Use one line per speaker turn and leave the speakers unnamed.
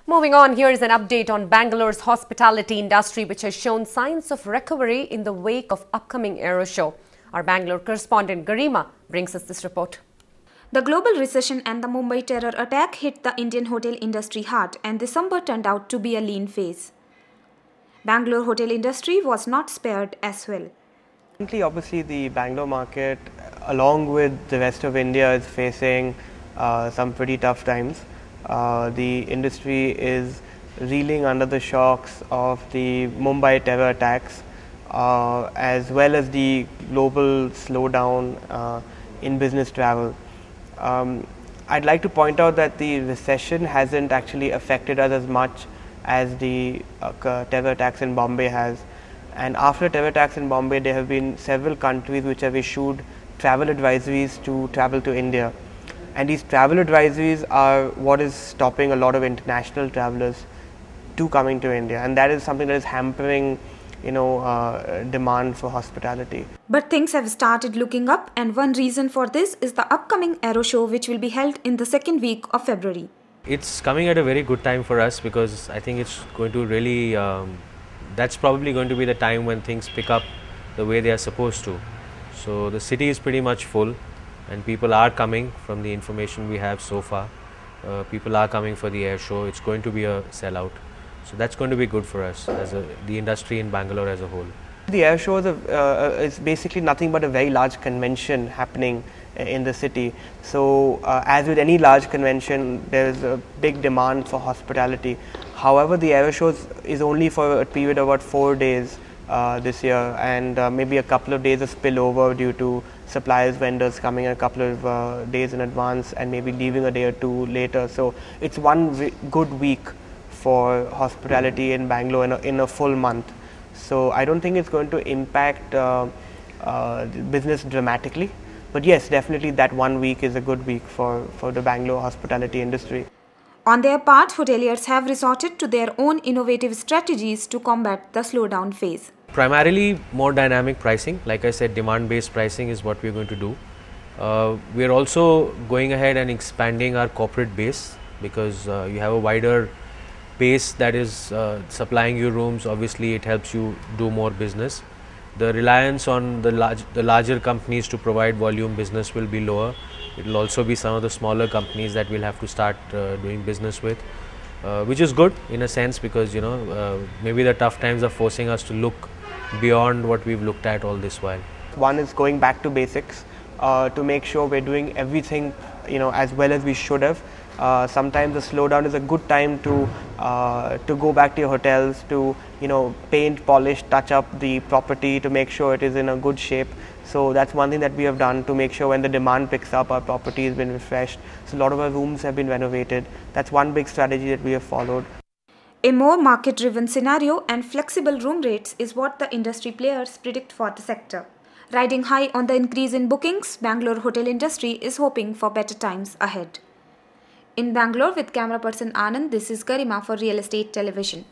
Moving on, here is an update on Bangalore's hospitality industry, which has shown signs of recovery in the wake of upcoming aero show. Our Bangalore correspondent Garima brings us this report.
The global recession and the Mumbai terror attack hit the Indian hotel industry hard, and December turned out to be a lean phase. Bangalore hotel industry was not spared as well.
Obviously, the Bangalore market, along with the rest of India, is facing some pretty tough times. The industry is reeling under the shocks of the Mumbai terror attacks, as well as the global slowdown in business travel. I'd like to point out that the recession hasn't actually affected us as much as the terror attacks in Bombay has. And after terror attacks in Bombay, there have been several countries which have issued travel advisories to travel to India. And these travel advisories are what is stopping a lot of international travelers to coming to India, and that is something that is hampering, demand for hospitality.
But things have started looking up, and one reason for this is the upcoming aero show, which will be held in the second week of February.
It's coming at a very good time for us because I think it's going to really, that's probably going to be the time when things pick up the way they are supposed to. So the city is pretty much full, and people are coming from the information we have so far. People are coming for the air show. It's going to be a sellout. So that's going to be good for us as the industry in Bangalore as a whole.
The air show is basically nothing but a very large convention happening in the city. So as with any large convention, there is a big demand for hospitality. However, the air show is only for a period of about 4 days this year, and maybe a couple of days of spillover due to suppliers, vendors coming a couple of days in advance and maybe leaving a day or two later. So it's one good week for hospitality in Bangalore in a full month. So I don't think it's going to impact business dramatically. But yes, definitely that 1 week is a good week for the Bangalore hospitality industry.
On their part, hoteliers have resorted to their own innovative strategies to combat the slowdown phase.
Primarily more dynamic pricing. Like I said, demand-based pricing is what we're going to do. We are also going ahead and expanding our corporate base because you have a wider base that is supplying you rooms. Obviously, it helps you do more business. The reliance on the larger companies to provide volume business will be lower. It will also be some of the smaller companies that we'll have to start doing business with, which is good in a sense because maybe the tough times are forcing us to look beyond what we've looked at all this while.
One is going back to basics to make sure we're doing everything as well as we should have. Sometimes the slowdown is a good time to go back to your hotels, to paint, polish, touch up the property to make sure it is in a good shape. So that's one thing that we have done to make sure when the demand picks up, our property has been refreshed. So a lot of our rooms have been renovated. That's one big strategy that we have followed.
A more market-driven scenario and flexible room rates is what the industry players predict for the sector. Riding high on the increase in bookings, Bangalore hotel industry is hoping for better times ahead. In Bangalore with camera person Anand, this is Garima for Real Estate Television.